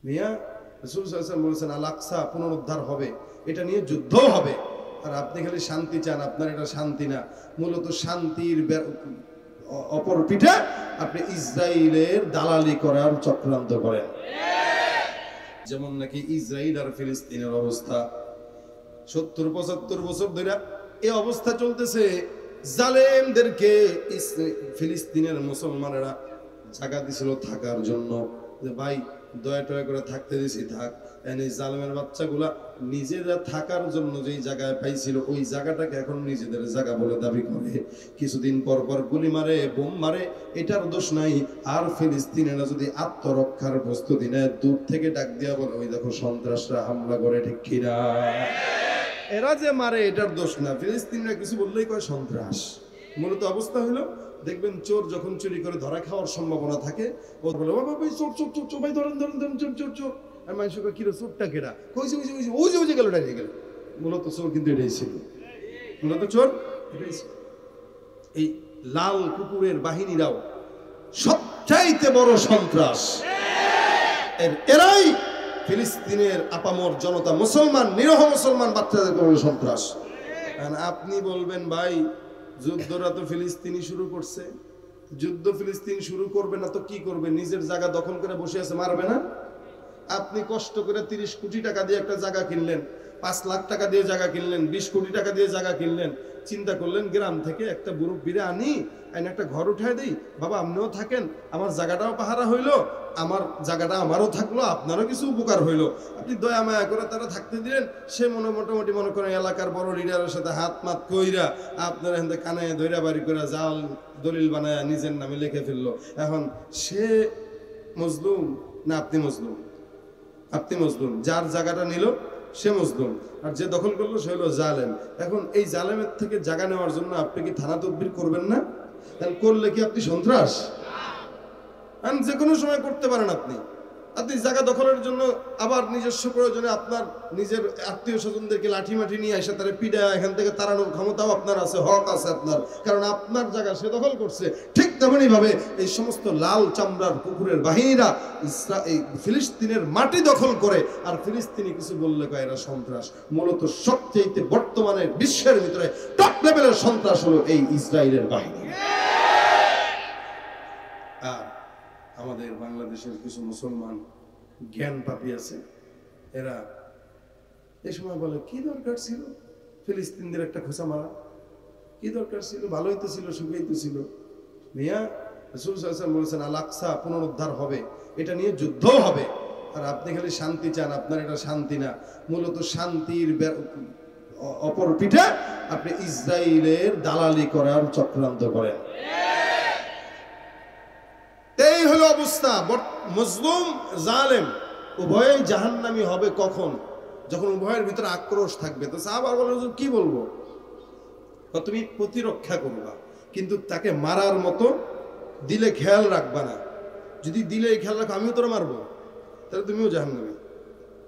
মিয়া রাসূল সাল্লাল্লাহু আলাইহি ওয়াসাল্লাম বলেছেন আল আকসা পুনরুদ্ধার হবে, এটা নিয়ে যুদ্ধ হবে। আর আপনি খালি শান্তি চান, আপনার এটা শান্তি না, মূলত শান্তির অপর পিঠে আপনি ইসরায়েলের দালালি করার চক্রান্ত করেন। যেমন নাকি ইসরায়েল আর ফিলিস্তিনের অবস্থা 70-75 বছর ধরে এই অবস্থা চলতেছে। জালেমদেরকে ফিলিস্তিনের মুসলমানেরা জায়গা দিছিল থাকার জন্য, যে ভাই দয়া টয়া করে থাকতে দিছি থাক। এই জালেমের বাচ্চাগুলা নিজেরা থাকার জন্য যেই জায়গায় পাইছিল ওই জায়গাটাকে এখন নিজেদের জায়গা বলে দাবি করে। কিছুদিন পর পর গুলি মারে, বোম মারে, এটার দোষ নাই। আর ফিলিস্তিনিরা যদি আত্মরক্ষার প্রস্তুতি নেয়, দূর থেকে ডাক দিয়া বলে ওই দেখো সন্ত্রাসরা হামলা করে, ঠিক কিনা? এরা যে মারে এটার দোষ না, ফিলিস্তিনিরা কিছু বললেই কয় সন্ত্রাস। মূলত অবস্থা হলো, দেখবেন চোর যখন চুরি করে ধরা খাওয়ার সম্ভাবনা থাকে, ও বলে বাবা ভাই চোর চোর চোর চোর, ভাই ধরেন ধরেন ধরেন চোর চোর চোর। আর মানুষকে কিরো চোরটা কেডা, কইছে ওই যে ওই যে ওই যে ওই যে গেল ডাইরে গেল। মূলত চোর কিন্তু এটাই ছিল, মূলত চোর এটাই ছিল। এই লাল কুকুরের বাহিনীরাও সবচাইতে বড় সন্ত্রাস। এরাই ফিলিস্তিনের আপামর জনতা, মুসলমান, নিরহ মুসলমান বাচ্চাদের বড় সন্ত্রাস। আপনি বলবেন ভাই যুদ্ধরা তো ফিলিস্তিনি শুরু করছে, যুদ্ধ ফিলিস্তিন শুরু করবে না তো কি করবে? নিজের জায়গা দখল করে বসে আছে, মারবে না? আপনি কষ্ট করে 30 কোটি টাকা দিয়ে একটা জায়গা কিনলেন, 5 লাখ টাকা দিয়ে জায়গা কিনলেন, 20 কোটি টাকা দিয়ে জায়গা কিনলেন, চিন্তা করলেন গ্রাম থেকে একটা মুরব্বিরে আনি, একটা ঘর উঠায় দিই, বাবা আপনিও থাকেন, আমার জায়গাটাও পাহারা হইলো, আমার জায়গাটা আমারও থাকলো, আপনারও কিছু উপকার হইলো। আপনি দয়া মায়া করে তারা থাকতে দিলেন। সে মোটামুটি মনে করেন এলাকার বড় লিডারের সাথে হাত মাত কইরা আপনার এখান থেকে কানে ধৈরা বাড়ি করে জাল দলিল বানায় নিজের নামে লিখে ফেললো। এখন সে মজলুম না আপনি মজলুম? আপনি মজলুম। যার জায়গাটা নিল সে মজলুম, আর যে দখল করলো সে হলো জালেম। এখন এই জালেমের থেকে জায়গা নেওয়ার জন্য আপনি কি থানা তদবির করবেন না? করলে কি আপনি সন্ত্রাস? যে কোনো সময় করতে পারেন আপনি জায়গা দখলের জন্য, আবার নিজস্ব প্রয়োজনে আপনার নিজের আত্মীয় স্বজনদেরকে লাঠি মাঠি নিয়ে এসে তারা পিডা এখান থেকে তাড়ানোর ক্ষমতাও আপনার আছে, হক আছে আপনার, কারণ আপনার জায়গা সে দখল করছে। ঠিক তেমনি ভাবে এই সমস্ত লাল চামড়ার কুকুরের বাহিনীরা এই ফিলিস্তিনের মাটি দখল করে, আর ফিলিস্তিনি কিছু বললে কয় এরা সন্ত্রাস। মূলত সবচেয়ে বর্তমানে বিশ্বের ভিতরে টপ লেভেলের সন্ত্রাস হলো এই ইসরায়েলের বাহিনী। আমাদের বাংলাদেশের কিছু মুসলমান জ্ঞান পাপী আছে, এরা এই সময় বলে কি দরকার ছিল ফিলিস্তিনদের একটা খোঁচা মারা, কি দরকার ছিল, ভালোই তো ছিল, সুখেই তো ছিল। মিয়া রাসূল সাল্লাল্লাহু আলাইহি ওয়াসাল্লাম বলেছেন আল আকসা পুনরুদ্ধার হবে, এটা নিয়ে যুদ্ধ হবে। আর আপনি খালি শান্তি চান, আপনার এটা শান্তি না, মূলত শান্তির অপর পিঠে আপনি ইসরায়েলের দালালি করার চক্রান্ত করেন। এই হলো অবস্থা। মুসলিম জালেম উভয়ই জাহান্নামী হবে কখন? যখন উভয়ের ভিতরে আক্রোশ থাকবে। তো সাহাবা বলে কি বলবো, তুমি প্রতিরক্ষা করবা, কিন্তু তাকে মারার মতো দিলে খেয়াল রাখবা না। যদি দিলে খেয়াল রাখো আমিও তোরা মারবো, তাহলে তুমিও জাহান্নামী।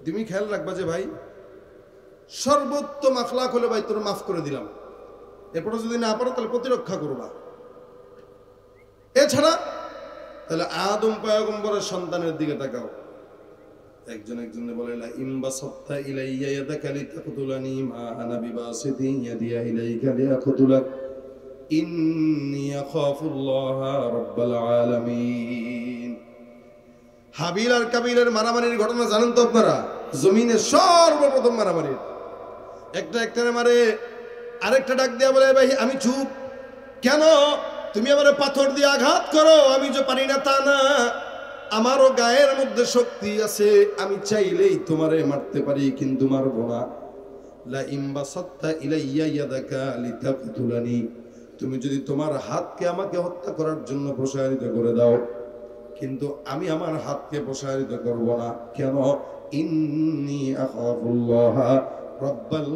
তুমি খেয়াল রাখবা যে ভাই সর্বোত্তম আখলাক হলে ভাই তোরা মাফ করে দিলাম, এরপরে যদি না পারো তাহলে প্রতিরক্ষা করবা। এছাড়া তাহলে আদম পয়গম্বরের সন্তানের দিকে তাকাও, একজন একজনে বলে লা ইমবাসাত্তা ইলাইয়া ইয়াদাকা লিতাকতুলানি মা আনা বিবাসিতি ইয়াদিয়া ইলাইকা লিয়াকতুলাক ইন্নী আখাফুল্লাহা রাব্বাল আলামিন। হাবিল আর কাবিলের মারামারির ঘটনা জানেন তো আপনারা? জমিনে সর্বপ্রথম মারামারি, একটারে মারে, আরেকটা ডাক দিয়া বলে ভাই আমি চুপ, কেন তুমি আমার পাথর দিয়ে আঘাত করো, আমি যে পারি না তা না, আমারও গায়ের মধ্যে শক্তি আছে, আমি চাইলেই তোমারে মারতে পারি কিন্তু মারবো না। লা ইমবাসাত্তা ইলাইয়া ইয়াদাকা লিতাকতুলানি, তুমি যদি তোমার হাতকে আমাকে হত্যা করার জন্য প্রসারিত করে দাও, কিন্তু আমি আমার হাতকে প্রসারিত করব না। কেন? ইন্নী আখাফুল্লাহা রাব্বাল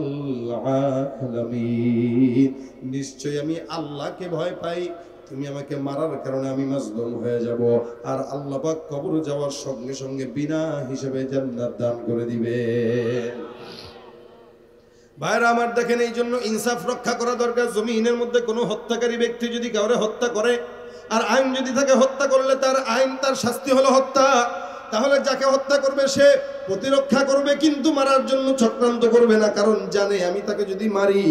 আলামিন, নিশ্চয় আমি আল্লাহকে ভয় পাই, তুমি আমাকে মারার কারণে আমি মাজলুম হয়ে যাব, আর আল্লাহ পাক কবরে যাওয়ার সঙ্গে সঙ্গে বিনা হিসেবে জান্নাত দান করে দিবে। ভাইরা আমার দেখেন, এই জন্য ইনসাফ রক্ষা করা দরকার। জমিনের মধ্যে কোনো হত্যাকারী ব্যক্তি যদি কাউরে হত্যা করে, আর আইন যদি থাকে হত্যা করলে তার আইন, তার শাস্তি হলো হত্যা, তাহলে যাকে হত্যা করবে সে প্রতিরক্ষা করবে, কিন্তু মারার জন্য চক্রান্ত করবে না, কারণ জানে আমি তাকে যদি মারি,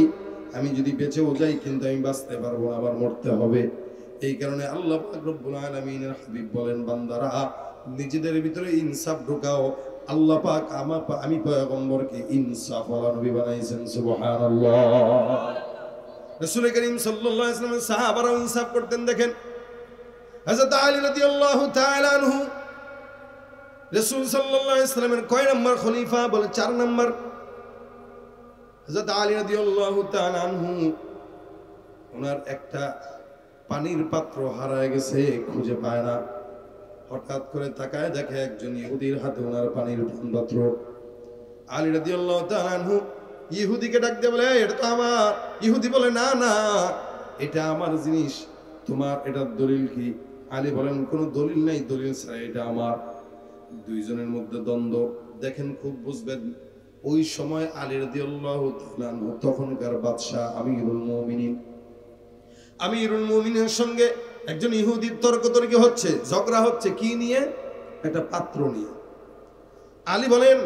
আমি যদি বেঁচেও যাই কিন্তু আমি বাঁচতে পারবো না, আবার মরতে হবে। এই কারণে আল্লাহ পাক রব্বুল আলামিনের হাবিব বলেন, বান্দারা নিজেদের ভিতরে ইনসাফ ঢোকাও। আল্লাহ পাক আমি পয়গম্বরকে ইনসাফ ওয়ালা নবী বানাইছেন। সুবহানাল্লাহ। রাসূল করিম সাল্লাল্লাহু আলাইহি ওয়াসাল্লাম সাহাবারা ইনসাফ করতেন। দেখেন হযরত আলী রাদিয়াল্লাহু তাআলা আনহু রাসূল সাল্লাল্লাহু আলাইহি ওয়াসাল্লামের কয় নম্বর খলিফা? বলে 4 নম্বর। হযরত আলী রাদিয়াল্লাহু তাআলা আনহু ওনার একটা পানির পাত্র হারায় গেছে, খুঁজে পায় না। হঠাৎ করে তাকায় দেখে একজন ইহুদির হাতে ওনার পানির পাত্র। আলী রাদিয়াল্লাহু তাআলা আনহু ইহুদিকে ডাক দিয়ে বলে, এটা তো আমার। ইহুদি বলে, না না, এটা আমার জিনিস, তোমার এটার দলিল কি? আলী বলেন, কোনো দলিল নাই, দলিল ছাড়া এটা আমার। দুইজনের মধ্যে দ্বন্দ্ব। দেখেন, খুব বুঝবেন, ওই সময় আলী রাদিয়াল্লাহু তাআলা আনহু তখনকার বাদশা আমিরুল মুমিনিন। আমিরুল মুমিনের সঙ্গে একজন ইহুদির তর্কতর্কি হচ্ছে, ঝগড়া হচ্ছে, কি নিয়ে? একটা পাত্র নিয়ে। আলী বলেন,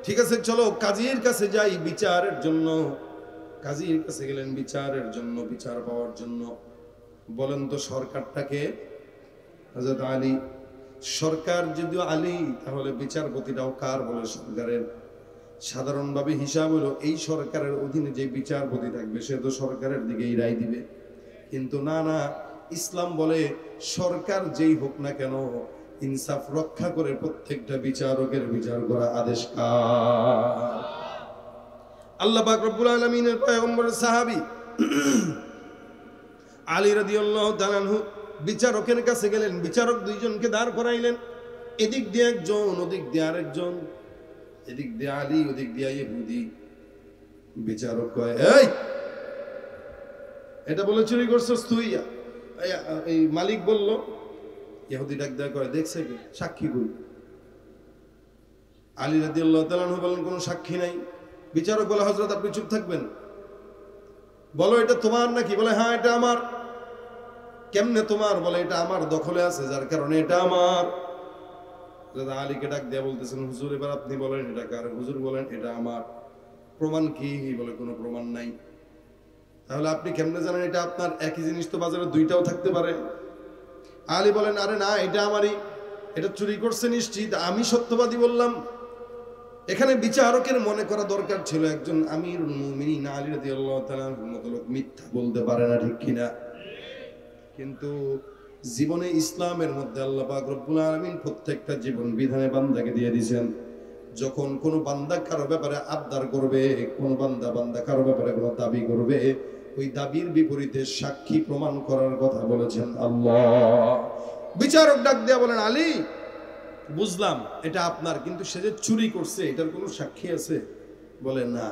ঠিক আছে, চলো কাজীর কাছে যাই বিচারের জন্য। কাজীর কাছে গেলেন বিচারের জন্য, বিচার পাওয়ার জন্য। বলেন তো সরকারটাকে? হযরত আলী। সরকার যদি আলী, তাহলে বিচারপতিটাও কার? বলে সরকারের। সাধারণভাবে হিসাব হলো এই সরকারের অধীনে যে বিচারপতি থাকবে সে তো সরকারের দিকেই রায় দিবে, কিন্তু না না, ইসলাম বলে সরকার যেই হোক না কেন ইনসাফ রক্ষা করে প্রত্যেকটা বিচারকের বিচার করা আদেশ কার? আল্লাহ পাক রব্বুল আলামিনের পয়গম্বরের সাহাবী আলী রাদিয়াল্লাহু তাআলা আনহু বিচারকের কাছে গেলেন। বিচারক দুইজনকে দাঁড় করাইলেন, এদিক দিয়ে একজন, ওদিক দিয়ে আরেকজন। এদিক দিয়ে আলী, ওদিক দিয়ে ইহুদি। বিচারক কয়, এই এটা বলে চুরি করছস তুই? এই মালিক বলল। ইহুদি ডাক দেয়া করে, দেখছে কি? সাক্ষী কই? আলী রাদিয়াল্লাহু তাআলা আনহু বলেন, কোনো সাক্ষী নাই। বিচারক বলে, হযরত আপনি চুপ থাকবেন, বলো এটা তোমার নাকি? বলে, হ্যাঁ এটা আমার। কেমনে তোমার? বলে, এটা আমার দখলে আছে, যার কারণে এটা আমার। আলীকে ডাক দেয়া বলতেছেন, হুজুর এবার আপনি বলেন এটা কার? হুজুর বলেন, এটা আমার। প্রমাণ কি? বলে, কোনো প্রমাণ নাই। তাহলে আপনি কেমনে জানেন এটা আপনার? একই জিনিস তো বাজারে দুইটাও থাকতে পারে। আলী বলেন, আরে না, এটা আমারই, এটা চুরি করছে নিশ্চিত, আমি সত্যবাদী বললাম। এখানে বিচারকের মনে করা দরকার ছিল একজন আমিরুল মুমিনিন আলী রাদিয়াল্লাহু তাআলার মতো লোক মিথ্যা বলতে পারে না, ঠিক কিনা? কিন্তু জীবনে ইসলামের মধ্যে আল্লাহ পাক রব্বুল আলামিন প্রত্যেকটা জীবন বিধানে বান্দাকে দিয়ে দিয়েছেন। যখন কোনো বান্দা কারো ব্যাপারে আবদার করবে, কোন বান্দা কারো ব্যাপারে কোনো দাবি করবে, ওই দাবির বিপরীতে সাক্ষী প্রমাণ করার কথা বলেছেন আল্লাহ। বিচারক ডাক দেয়া বলেন, আলী বুঝলাম এটা আপনার, কিন্তু সে যে চুরি করছে এটার কোনো সাক্ষী আছে? বলে, না।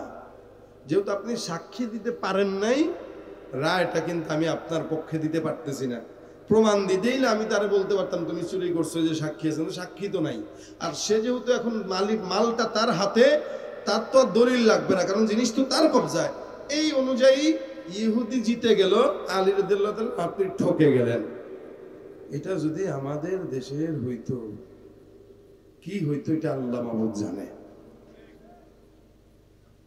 যেহেতু আপনি সাক্ষী দিতে পারেন নাই, রায়টা কিন্তু আমি আপনার পক্ষে দিতে পারতেছি না। প্রমাণ দিতেই না আমি তারে বলতে পারতাম তুমি চুরি করছো, যে সাক্ষী আছে, সাক্ষী তো নাই। আর সে যেহেতু এখন মালিক, মালটা তার হাতে, তার তো আর দলিল লাগবে না, কারণ জিনিস তো তার কবজায়। এই অনুযায়ী ইহুদি জিতে গেল, আলী রাদিয়াল্লাহু তাআলা আপনি ঠকে গেলেন। এটা যদি আমাদের দেশের হইতো, কি হইতো এটা আল্লাহ মাহবুব জানে।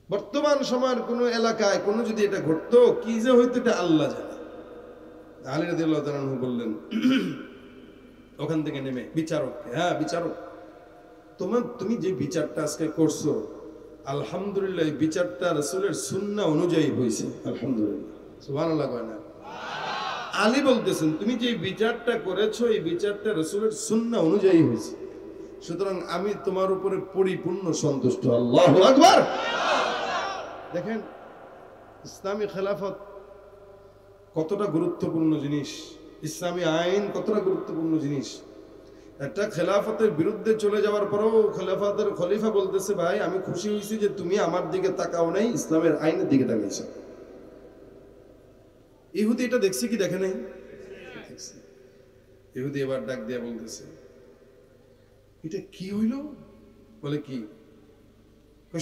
বর্তমান সময়ের কোন এলাকায় কোন যদি এটা ঘটতো, কি যে হইতো এটা আল্লাহ জানে। আলী রাদিয়াল্লাহু তাআলা বললেন ওখান থেকে নেমে বিচারককে, হ্যাঁ বিচারক, তুমি যে বিচারটা আজকে করছো, আলহামদুলিল্লাহ এই বিচারটা রাসূলের সুন্নাহ অনুযায়ী হয়েছে, আলহামদুলিল্লাহ। সুবহানাল্লাহ কয় না? আলী বলতেছেন, তুমি যে বিচারটা করেছো এই বিচারটা রাসূলের সুন্নাহ অনুযায়ী হয়েছে, সুতরাং আমি তোমার উপরে পরিপূর্ণ সন্তুষ্ট। আল্লাহু আকবার। দেখেন ইসলামী খেলাফত কতটা গুরুত্বপূর্ণ জিনিস, ইসলামী আইন কতটা গুরুত্বপূর্ণ জিনিস। একটা খেলাফতের বিরুদ্ধে চলে যাওয়ার পরেও খেলাফতের খলিফা বলতেছে, ভাই আমি খুশি হয়েছি যে তুমি আমার দিকে তাকাও নাই, ইসলামের আইনের দিকে তাকিয়েছো। ইহুদি এটা দেখছে কি দেখে নাই? ইহুদি এবার ডাক দিয়ে বলতেছে, এটা কি হইল? বলে, কি?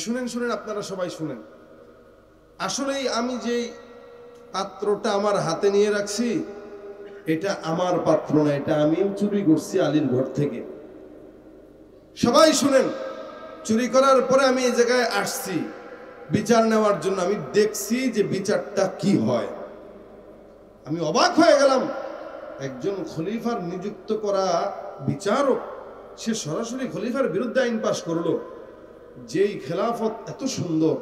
শুনেন শুনেন, আপনারা সবাই শুনেন। আসলেই আমি যে পাত্রটা আমার হাতে নিয়ে রাখছি এটা আমার পাত্র না, এটা আমি চুরি করছি আলীর ঘর থেকে। সবাই শুনেন, চুরি করার পরে আমি এই জায়গায় আসছি বিচার নেওয়ার জন্য। আমি দেখছি যে বিচারটা কি হয়। আমি অবাক হয়ে গেলাম, একজন খলিফার নিযুক্ত করা বিচারক সে সরাসরি খলিফার বিরুদ্ধে আইন পাশ করলো। যেই খেলাফত এত সুন্দর,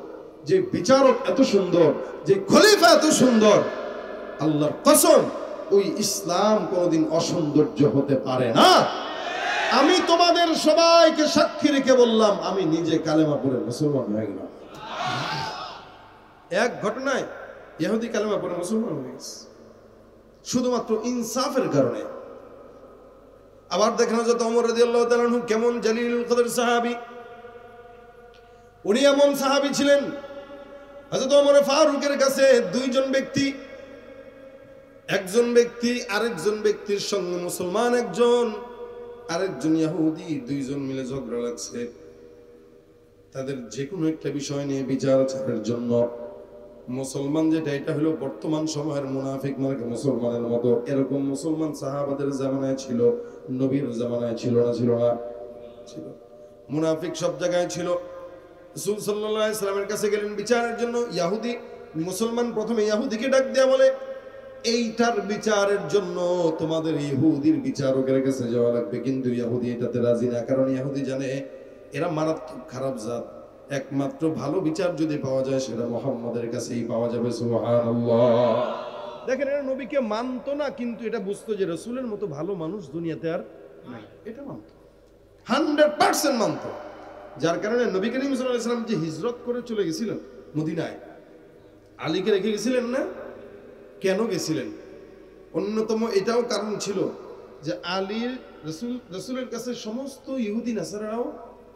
যে বিচারক এত সুন্দর, যে খলিফা এত সুন্দর, আল্লাহর কসম ওই ইসলাম কোনোদিন অসৌন্দর্য হতে পারে না। আমি তোমাদের সবাইকে সাক্ষী রেখে বললাম, আমি নিজে কালেমা পড়ে মুসলমান হয়ে গেলাম। এক ঘটনায় ইহুদি কালেমা পড়ে মুসলমান হয়ে গেছে, শুধুমাত্র ইনসাফের কারণে। আবার দেখেন হযরত ওমর রাদিয়াল্লাহু তাআলা আনহু কেমন জালিলুল কদর সাহাবী। উনি এমন সাহাবী ছিলেন, হযরত ওমর ফারুকের কাছে দুইজন ব্যক্তি, একজন ব্যক্তি আরেকজন ব্যক্তির সঙ্গে মুসলমান একজন, আরেকজন ইহুদি, দুইজন মিলে ঝগড়া লাগছে। তাদের যে কোনো একটা বিষয় নিয়ে বিচার আচারের জন্য মুসলমান যেটা, এটা হলো বর্তমান সময়ের মুনাফিক মার্কা মুসলমানের মতো। এরকম মুসলমান সাহাবাদের জামানায় ছিল, নবীর জামানায় ছিল না? ছিল না? ছিল। মুনাফিক সব জায়গায় ছিল। রাসূল সাল্লাল্লাহু আলাইহি সাল্লামের কাছে গেলেন বিচারের জন্য। ইহুদি মুসলমান প্রথমে ইহুদিকে ডাক দেয়া বলে, এইটার বিচারের জন্য তোমাদের ইহুদির বিচারকের কাছে যাওয়া লাগবে। কিন্তু ইহুদি এটাতে রাজি না, কারণ ইহুদি জানে এরা মারাত্মক খারাপ জাত। একমাত্র ভালো বিচার যদি পাওয়া যায় সেটা মুহাম্মাদের কাছেই পাওয়া যাবে। সুবহানাল্লাহ। দেখেন, এরা নবীকে মানতো না, কিন্তু এটা বুঝতো যে রাসূলের মতো ভালো মানুষ দুনিয়াতে আর নাই। এটা মানতো, 100% মানতো। যার কারণে নবী করিম সাল্লাল্লাহু আলাইহি ওয়াসাল্লাম যে হিজরত করে চলে গেছিলেন মদিনায়, আলীকে রেখে গেছিলেন না? কেন গেছিলেন? অন্যতম এটাও কারণ ছিল যে আলীর রাসূলের কাছে সমস্ত ইহুদি নাসারাও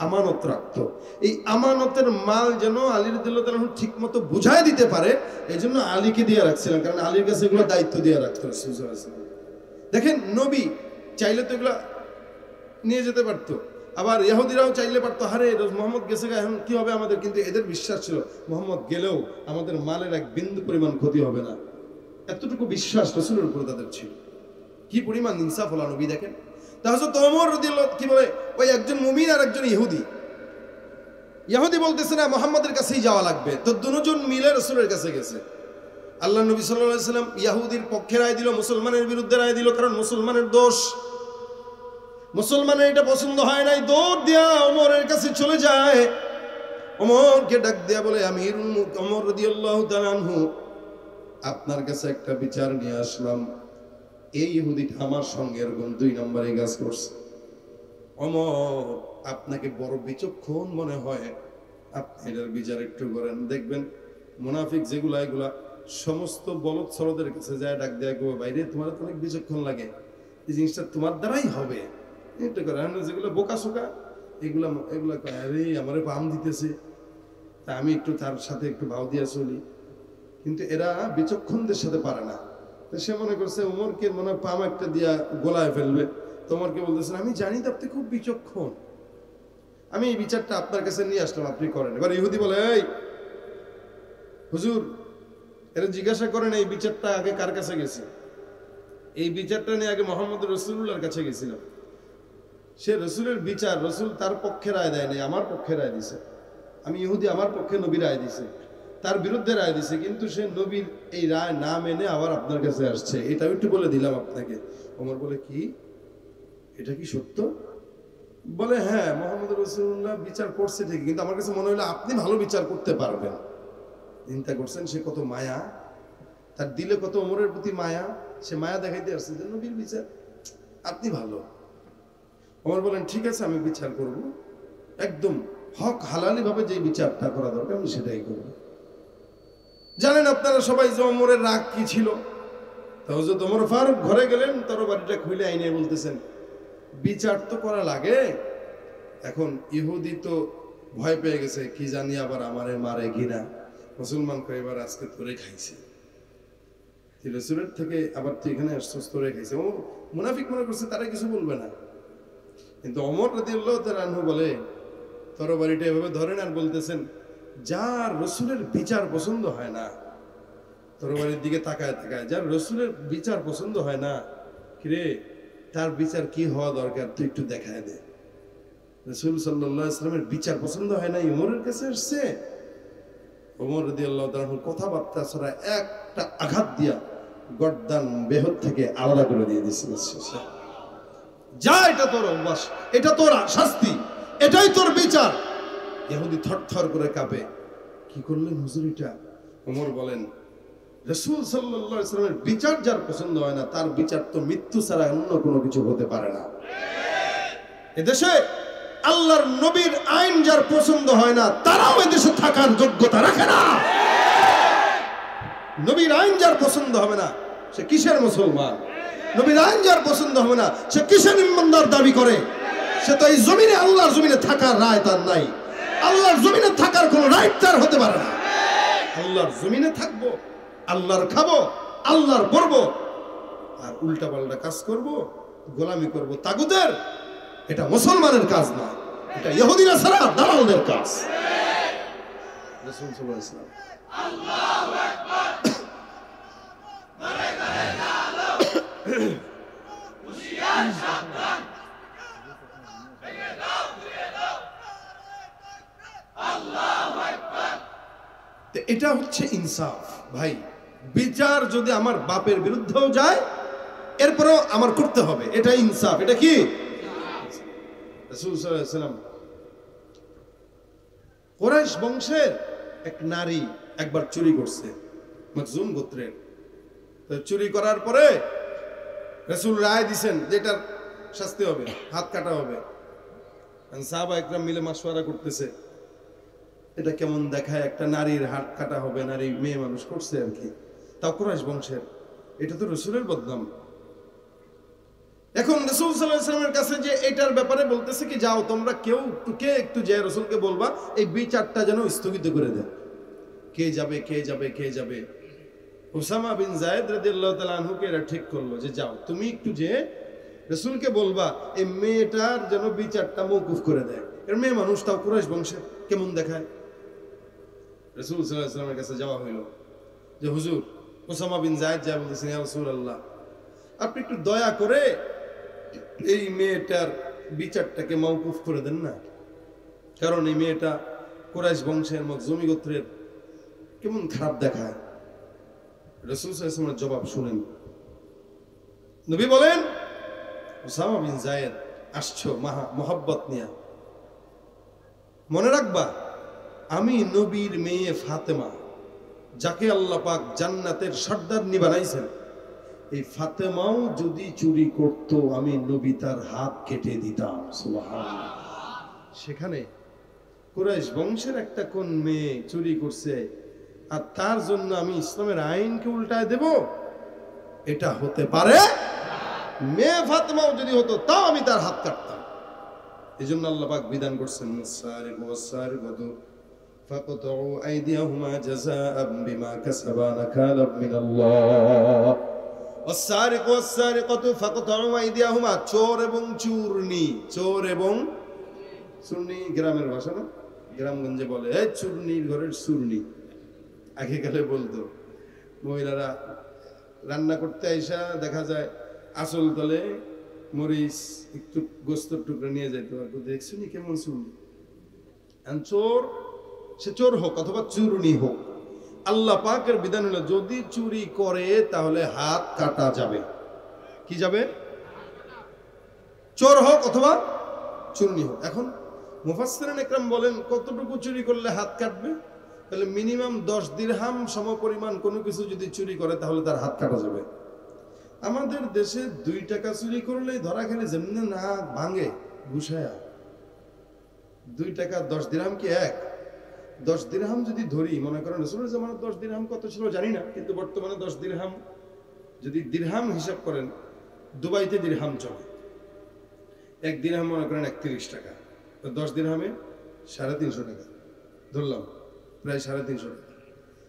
আমানত রাখতো। এই আমানতের মাল যেন আলী রাদিয়াল্লাহু তাআলা ঠিক মতো বুঝায় দিতে পারে, এই জন্য আলীকে দিয়ে রাখছিলেন, কারণ আলীর কাছে এগুলো দায়িত্ব দিয়ে রাখতো রাসূল সাল্লাল্লাহু আলাইহি ওয়াসাল্লাম। দেখেন, নবী চাইলে তো এগুলো নিয়ে যেতে পারতো, আবার ইহুদিরাও চাইলে পারতো, হারে মুহাম্মদ গেছে গা, এখন কি হবে আমাদের? কিন্তু এদের বিশ্বাস ছিল মুহাম্মদ গেলেও আমাদের মালের এক বিন্দু পরিমাণ ক্ষতি হবে না। এতটুকু বিশ্বাস রাসূলের উপর তাদের ছিল। কি পরিমাণ ইনসাফ হলো নবী দেখেন। তা হযরত ওমর রাদিয়াল্লাহু কি বলে, ওই একজন মুমিন আর একজন ইহুদি। ইহুদি বলতেছে না মুহাম্মাদের কাছেই যাওয়া লাগবে, তো দুজন মিলে রাসূলের কাছে গেছে। আল্লাহ নবী সাল্লাল্লাহু আলাইহি সাল্লাম ইহুদির পক্ষে রায় দিল, মুসলমানের বিরুদ্ধে রায় দিল, কারণ মুসলমানের দোষ। মুসলমানের এটা পছন্দ হয় নাই, দৌড় দিয়া ওমরের কাছে চলে যায়। ওমরকে ডাক দিয়া বলে, আমিরুল মুমিনিন ওমর রাদিয়াল্লাহু তাআলা আনহু, আপনার কাছে একটা বিচার নিয়ে আসলাম। এই ইহুদিটা আমার সঙ্গে এরকম 2 নম্বরে কাজ করছে। ওমর, আপনাকে বড় বিচক্ষণ মনে হয়, আপনি এটার বিচার একটু করেন। দেখবেন মুনাফিক যেগুলা, এগুলা সমস্ত বলদ সরদের কাছে যায় ডাক দেয়া, বাইরে তোমার তো অনেক বিচক্ষণ লাগে, এই জিনিসটা তোমার দ্বারাই হবে, এটা করে। যেগুলো বোকা শোকা, এগুলা আরে আমারে পাম দিতেছে, তা আমি একটু তার সাথে একটু ভাও দিয়া চলি। কিন্তু এরা বিচক্ষণদের সাথে পারে না। সে মনে করছে ওমরকে মনে হয় পাম একটা দিয়া গোলায় ফেলবে। তোমারকে বলতেছেন, আমি জানি তো আপনি খুব বিচক্ষণ, আমি এই বিচারটা আপনার কাছে নিয়ে আসলাম, আপনি করেন। এবার ইহুদি বলে, এই হুজুর, এরা জিজ্ঞাসা করেন এই বিচারটা আগে কার কাছে গেছে? এই বিচারটা নিয়ে আগে মুহাম্মদ রাসূলুল্লাহর কাছে গেছিলাম। সে রাসূলের বিচার, রাসূল তার পক্ষে রায় দেয় নাই, আমার পক্ষে রায় দিছে। আমি ইহুদি, আমার পক্ষে নবী রায় দিছে, তার বিরুদ্ধে রায় দিছে, কিন্তু সে নবীর এই রায় না মেনে আবার আপনার কাছে আসছে। এটাও একটু বলে দিলাম আপনাকে। ওমর বলে, কি এটা কি সত্য? বলে, হ্যাঁ, মুহাম্মদ রাসূলুল্লাহ বিচার করছে ঠিক, কিন্তু আমার কাছে মনে হলো আপনি ভালো বিচার করতে পারবেন। চিন্তা করছেন সে কত মায়া, তার দিলে কত ওমরের প্রতি মায়া, সে মায়া দেখাইতে আসছে যে নবীর বিচার আপনি ভালো। ওমর বলেন, ঠিক আছে, আমি বিচার করব, একদম হক হালালি ভাবে যে বিচারটা করা দরকার আমি সেটাই করব। জানেন আপনারা সবাই যে ওমরের রাগ কি ছিল? তো হযরত ওমর ফারুক ঘরে গেলেন, তরবারিটা খুলে আইনে বলতেছেন, বিচার তো করা লাগে। এখন ইহুদি তো ভয় পেয়ে গেছে, কি জানি আবার আমারে মারে কিনা। মুসলমান কয়, এবার আজকে তোরে খাইছে, রাসূলের থেকে আবার তুই এখানে আসছিস, তোরে খাইছে। ও মুনাফিক মনে করছে তারা কিছু বলবে না, কিন্তু ওমর রাদিয়াল্লাহু তাআলা আনহু বলে, তরবারিটা এভাবে ধরেন আর বলতেছেন, যার রাসূলের বিচার পছন্দ হয় না, তরবারির দিকে তাকায় তাকায়, যার রাসূলের বিচার পছন্দ হয় না, কিরে তার বিচার কি হওয়া দরকার তুই একটু দেখায় দে। রাসূল সাল্লাল্লাহু আলাইহি ওয়াসাল্লামের বিচার পছন্দ হয় না, ওমরের কাছে আসছে। ওমর রাদিয়াল্লাহু তাআলা কথাবার্তা ছাড়া একটা আঘাত দিয়া গর্দান বেহদ থেকে আলাদা করে দিয়ে দিয়েছিল। যা, এটা তোর অভ্যাস, এটা তোর শাস্তি, এটাই তোর বিচার। ইহুদি থরথর করে কাঁপে, কি করলেন হুজুর এটা? ওমর বলেন, রাসূল সাল্লাল্লাহু আলাইহি ওয়াসাল্লামের বিচার যার পছন্দ হয় না, তার বিচার তো মৃত্যু ছাড়া অন্য কোনো কিছু হতে পারে না। এদেশে আল্লাহর নবীর আইন যার পছন্দ হয় না, তারাও এদেশে থাকার যোগ্যতা রাখে না। নবীর আইন যার পছন্দ হবে না, সে কিসের মুসলমান? নবীর আইন যার পছন্দ হবে না, সে কিসের ইমানদার দাবি করে? সে তো এই জমিনে, আল্লাহর জমিনে থাকার রায় তার নাই। আল্লাহর জমিনে থাকার কোনো রাইট তার হতে পারে না। আল্লাহর জমিনে থাকবো, আল্লাহর খাবো, আল্লাহর পড়বো, আর উল্টা পাল্টা কাজ করব, গোলামি করব তাগুতের, এটা মুসলমানের কাজ না, এটা ইহুদিরা ছাড়া দালালদের কাজ। রাসূল সাল্লাল্লাহু আলাইহি ওয়াসাল্লাম আল্লাহু আকবার হুশিয়ার সাবধান, ভেঙে দাও দিয়ে দাও, আল্লাহু আকবার। এটা হচ্ছে ইনসাফ ভাই। বিচার যদি আমার বাপের বিরুদ্ধেও যায়, এরপরেও আমার করতে হবে, এটা ইনসাফ। এটা কি? রাসূল সাল্লাল্লাহু আলাইহি ওয়াসাল্লাম কুরাইশ বংশের এক নারী একবার চুরি করছে, মাখজুম গোত্রের। তো চুরি করার পরে রাসূল রায় দিয়েছেন যে এটার শাস্তি হবে, হাত কাটা হবে। সাহাবা একরাম মিলে মাশওয়ারা করতেছে, এটা কেমন দেখায়, একটা নারীর হাত কাটা হবে, নারী মেয়ে মানুষ করছে আর কি, তাও কুরাইশ বংশের, এটা তো রাসূলের বদনাম। এখন রাসূল সাল্লাল্লাহু আলাইহি ওয়াসাল্লামের কাছে যে এটার ব্যাপারে বলতেছে কি, যাও তোমরা কেউ একটু যে রাসূলকে বলবা এই বিচারটা যেন স্থগিত করে দেয়। কে যাবে কে যাবে কে যাবে? উসামা বিন যায়েদ রাদিয়াল্লাহু তাআলা আনহুকে এরা ঠিক করলো যে যাও তুমি একটু যে রাসূলকে বলবা এই মেয়েটার যেন বিচারটা মওকুফ করে দেয়। এর মেয়ে মানুষ, তাও কুরাইশ বংশের, কেমন দেখায়। রাসূল সাল্লাল্লাহু আলাইহি ওয়াসাল্লামের কাছে যাওয়া হইল যে হুজুর, উসামা বিন যায়েদ যা বলতেছেন, ইয়া রাসূলুল্লাহ আপনি একটু দয়া করে এই মেয়েটার বিচারটাকে মওকুফ করে দেন না, কারণ এই মেয়েটা কুরাইশ বংশের, মখজুমি গোত্রের, কেমন খারাপ দেখায়। রাসূল সাল্লাল্লাহু আলাইহি ওয়াসাল্লামের জবাব শুনেন। নবী বলেন, উসামা বিন যায়েদ আসছো মোহাব্বত নিয়ে, মনে রাখবা আমি নবীর মেয়ে ফাতেমা, যাকে আল্লাহ পাক জান্নাতের সর্দারনি বানাইছেন, এই ফাতেমাও যদি চুরি করত আমি নবী তার হাত কেটে দিতাম। সুবহানাল্লাহ। সেখানে কুরাইশ বংশের একটা কোন মেয়ে চুরি করছে আর তার জন্য আমি ইসলামের আইনকে উল্টায় দেব? এটা হতে পারে? মেয়ে ফাতেমাও যদি হতো তাও আমি তার হাত কাটতাম। এই জন্য আল্লাহ পাক বিধান করছেন, সারিকু ওয়াস-সারিকাতু ফাকতাউ আইদিয়াহুমা জাযাআন বিমা কাসাবা নাকালাম মিনাল্লাহ। ওয়াস-সারিকু ওয়াস-সারিকাতু ফাকতাউ আইদিয়াহুমা, চোর এবং চূর্ণী, চোর এবং চূর্ণী গ্রামের ভাষা না, গ্রামগঞ্জে বলে এই চূর্ণীর ঘরের চূর্ণী। আগেকালে বলতো মহিলারা রান্না করতে আইসা দেখা যায় আসল তলে মরিচ একটু গোস্তর টুকরা নিয়ে যেত, আর দেখছো নি কেমন চূর্ণী। চোর, সে চোর হোক অথবা চূর্ণী হোক, আল্লাহ পাকের বিধান হলো যদি চুরি করে তাহলে হাত কাটা যাবে। কি যাবে? চোর হোক অথবা চূর্ণী হোক। এখন মুফাসসিরিন ইকরাম বলেন কতটুকু চুরি করলে হাত কাটবে? তাহলে মিনিমাম 10 দিরহাম সমপরিমাণ কোনো কিছু যদি চুরি করে তাহলে তার হাত কাটা যাবে। আমাদের দেশে 2 টাকা চুরি করলেই ধরা খেলে যেমনি না ভাঙে ঘুষায়া। 2 টাকা 10 দিরহাম কি এক? 10 দিরহাম যদি ধরি, মনে করেন রাসূলের জামানায় 10 দিরহাম কত ছিল জানি না, কিন্তু বর্তমানে 10 দিরহাম যদি দিরহাম হিসাব করেন, দুবাইতে দিরহাম চলে। 1 দিরহাম মনে করেন 31 টাকা, 10 দিরহামে 350 টাকা ধরলাম, প্রায় 350 টাকা।